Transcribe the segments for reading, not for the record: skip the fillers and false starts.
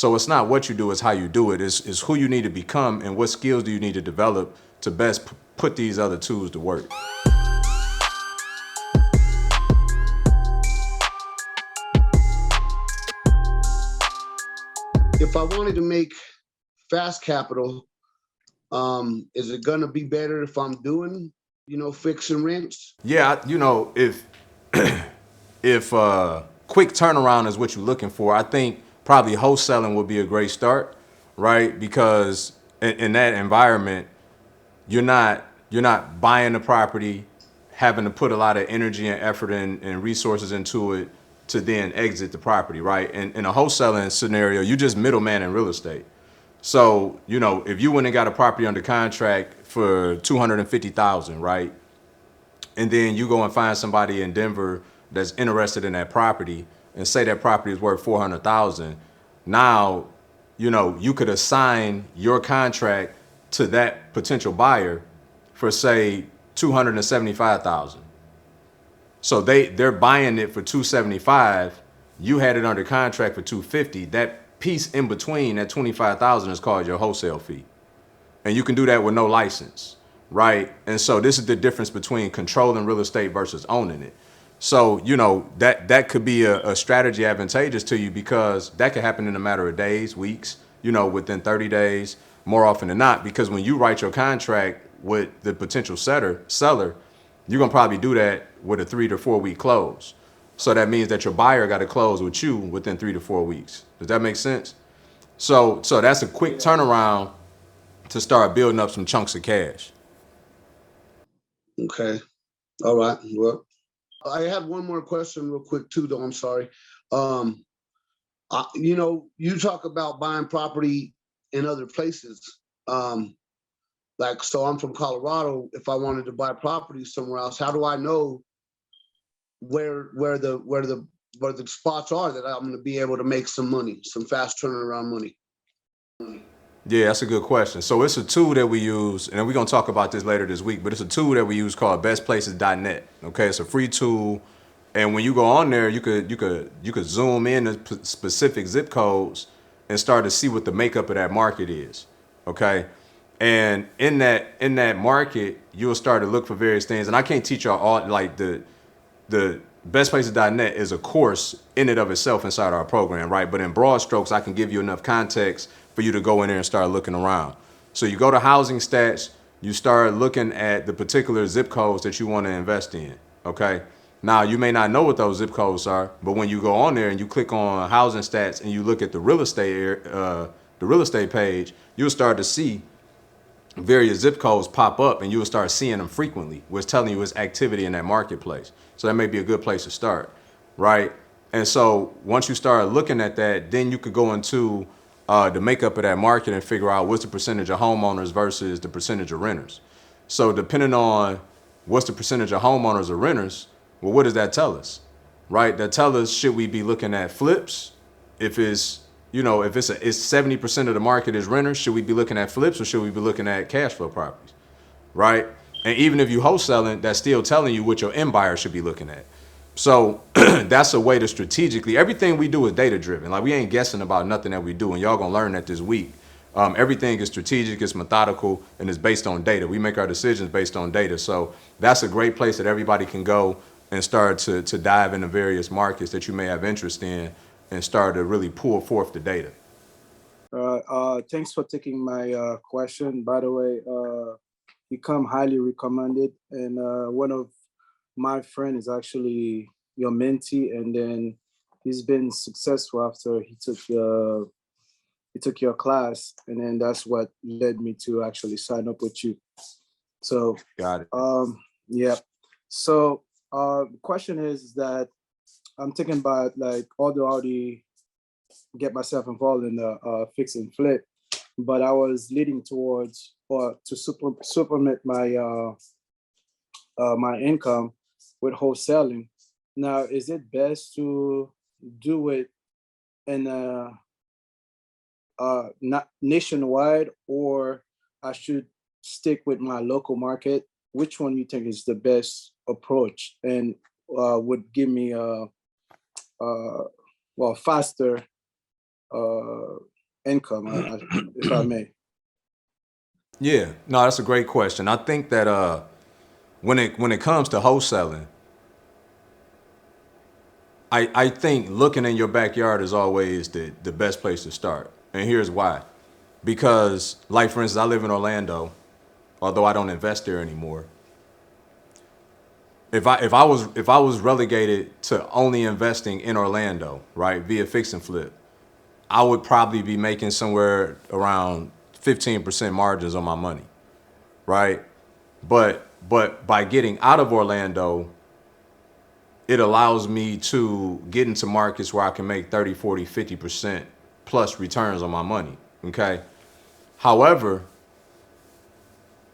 So it's not what you do, it's how you do it. It's who you need to become and what skills do you need to develop to best put these other tools to work. If I wanted to make fast capital, is it gonna be better if I'm doing, fix and rents? Yeah, if quick turnaround is what you're looking for, I think probably wholesaling would be a great start, right? Because in that environment, you're not buying the property, having to put a lot of energy and effort and resources into it to then exit the property, right? And in a wholesaling scenario, you just middleman in real estate. So, if you went and got a property under contract for 250,000, right? And then you go and find somebody in Denver that's interested in that property and say that property is worth 400,000. Now, you could assign your contract to that potential buyer for say 275,000. So they're buying it for 275. You had it under contract for 250. That piece in between, that 25,000, is called your wholesale fee. And you can do that with no license, right? And so this is the difference between controlling real estate versus owning it. So, that could be a strategy advantageous to you because that could happen in a matter of days, weeks, within 30 days, more often than not. Because when you write your contract with the potential seller, you're gonna probably do that with a 3 to 4 week close. So that means that your buyer got to close with you within 3 to 4 weeks. Does that make sense? So that's a quick turnaround to start building up some chunks of cash. Okay. All right. Well, I had one more question real quick too, though. I'm sorry. Um, you talk about buying property in other places. So I'm from Colorado. If I wanted to buy property somewhere else, how do I know where the spots are that I'm going to be able to make some money, some fast turnaround money? Yeah, that's a good question. So it's a tool that we use, and we're gonna talk about this later this week. But it's a tool that we use called BestPlaces.net. Okay, it's a free tool, and when you go on there, you could zoom in to specific zip codes and start to see what the makeup of that market is. Okay, and in that market, you'll start to look for various things. And I can't teach y'all all like the bestplaces.net is a course in and of itself inside our program, right? But in broad strokes, I can give you enough context for you to go in there and start looking around. So you go to housing stats, you start looking at the particular zip codes that you want to invest in, okay? Now, you may not know what those zip codes are, but when you go on there and you click on housing stats and you look at the real estate page, you'll start to see various zip codes pop up and you'll start seeing them frequently, which telling you it's activity in that marketplace. So that may be a good place to start, right? And so once you start looking at that, then you could go into the makeup of that market and figure out what's the percentage of homeowners versus the percentage of renters. So depending on what's the percentage of homeowners or renters, well, what does that tell us, right? That tell us, should we be looking at flips? If it's 70% of the market is renters, should we be looking at flips or should we be looking at cash flow properties, right? And even if you wholesaling, that's still telling you what your end buyer should be looking at. So that's a way to strategically, everything we do is data driven. Like we ain't guessing about nothing that we do, and y'all gonna learn that this week. Everything is strategic, it's methodical, and it's based on data. We make our decisions based on data. So that's a great place that everybody can go and start to dive into various markets that you may have interest in and start to really pull forth the data. Thanks for taking my question. By the way, you come highly recommended, and one of my friend is actually your mentee, and then he's been successful after he took your class, and then that's what led me to actually sign up with you. So, Got it. yeah. So, the question is that I'm thinking about like although I already get myself involved in the fix and flip, but I was leading towards or to supplement my income with wholesaling. Now, is it best to do it in not nationwide, or I should stick with my local market? Which one you think is the best approach and would give me a faster income, if I may. Yeah, no, that's a great question. I think that when it comes to wholesaling, I think looking in your backyard is always the best place to start. And here's why. Because, like for instance, I live in Orlando, although I don't invest there anymore. If I was relegated to only investing in Orlando, right, via fix and flip, I would probably be making somewhere around 15% margins on my money, right? But by getting out of Orlando, it allows me to get into markets where I can make 30, 40, 50% plus returns on my money. Okay. However,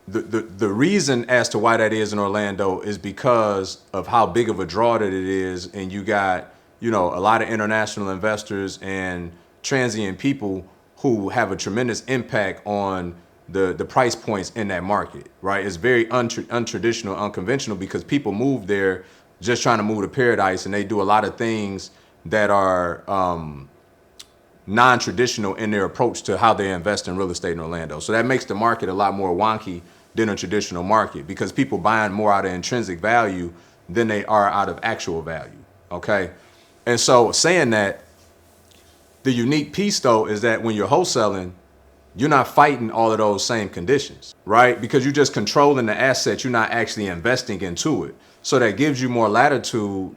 the reason as to why that is in Orlando is because of how big of a draw that it is, and you got, a lot of international investors and transient people who have a tremendous impact on the price points in that market, right? It's very untraditional, unconventional, because people move there just trying to move to paradise, and they do a lot of things that are non-traditional in their approach to how they invest in real estate in Orlando. So that makes the market a lot more wonky than a traditional market, because people buying more out of intrinsic value than they are out of actual value. Okay. And so saying that, the unique piece though is that when you're wholesaling, you're not fighting all of those same conditions, right? Because you're just controlling the asset. You're not actually investing into it. So that gives you more latitude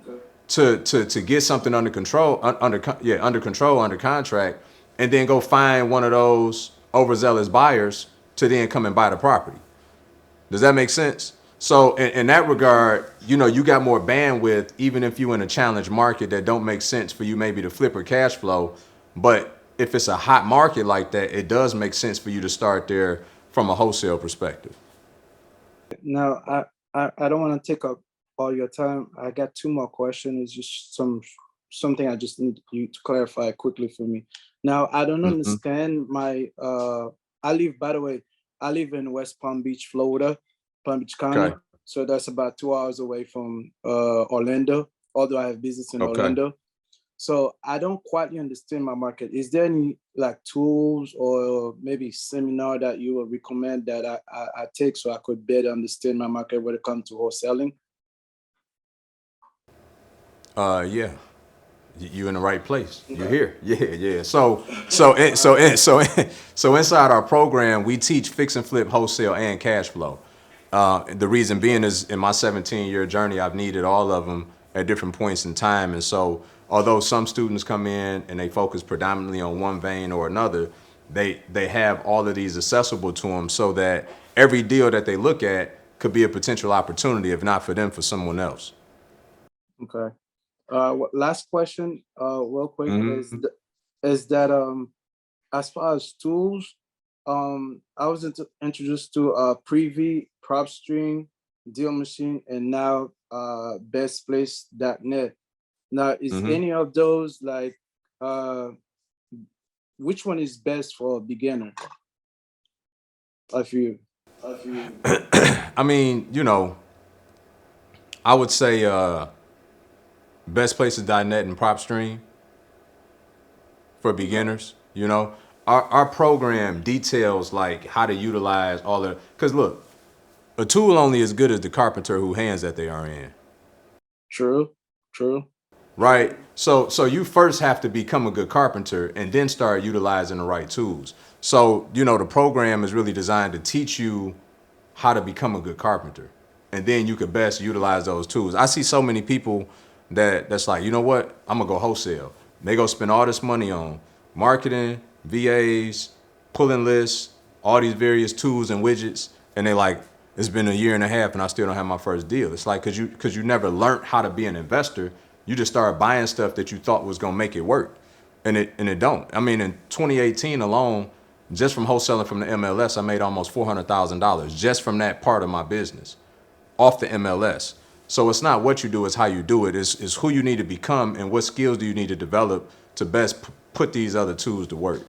to get something under control, under control, under contract, and then go find one of those overzealous buyers to then come and buy the property. Does that make sense? So in that regard, you got more bandwidth, even if you're in a challenged market that don't make sense for you maybe to flip or cash flow. But if it's a hot market like that, it does make sense for you to start there from a wholesale perspective. Now, I don't want to take up all your time. I got two more questions. It's just something I just need you to clarify quickly for me. Now, I don't understand I live in West Palm Beach, Florida, Palm Beach County. Okay. So that's about 2 hours away from Orlando, although I have business in Okay. Orlando. So I don't quite understand my market. Is there any tools or maybe seminar that you would recommend that I take so I could better understand my market when it comes to wholesaling? Yeah. You in the right place. You're here. Yeah. So inside our program, we teach fix and flip, wholesale, and cash flow. The reason being is in my 17-year journey, I've needed all of them at different points in time. And so although some students come in and they focus predominantly on one vein or another, they have all of these accessible to them, so that every deal that they look at could be a potential opportunity, if not for them, for someone else. Okay. Last question, real quick, Mhm. is that as far as tools, I was introduced to Preview, PropStream, Deal Machine, and now bestplace.net. Now, is Mhm. any of those which one is best for a beginner? If you, I mean, I would say bestplaces.net and PropStream for beginners. Our program details like how to utilize all the, because look, a tool only as good as the carpenter who hands that they are in. true. Right. So you first have to become a good carpenter and then start utilizing the right tools. So, the program is really designed to teach you how to become a good carpenter, and then you could best utilize those tools. I see so many people that's like, you know what? I'm gonna go wholesale. They go spend all this money on marketing, VAs, pulling lists, all these various tools and widgets, and they like, it's been a year and a half and I still don't have my first deal. It's like, cause you never learned how to be an investor. You just started buying stuff that you thought was gonna make it work, and it don't. I mean, in 2018 alone, just from wholesaling from the MLS, I made almost $400,000 just from that part of my business off the MLS. So it's not what you do, it's how you do it. It's who you need to become and what skills do you need to develop to best put these other tools to work.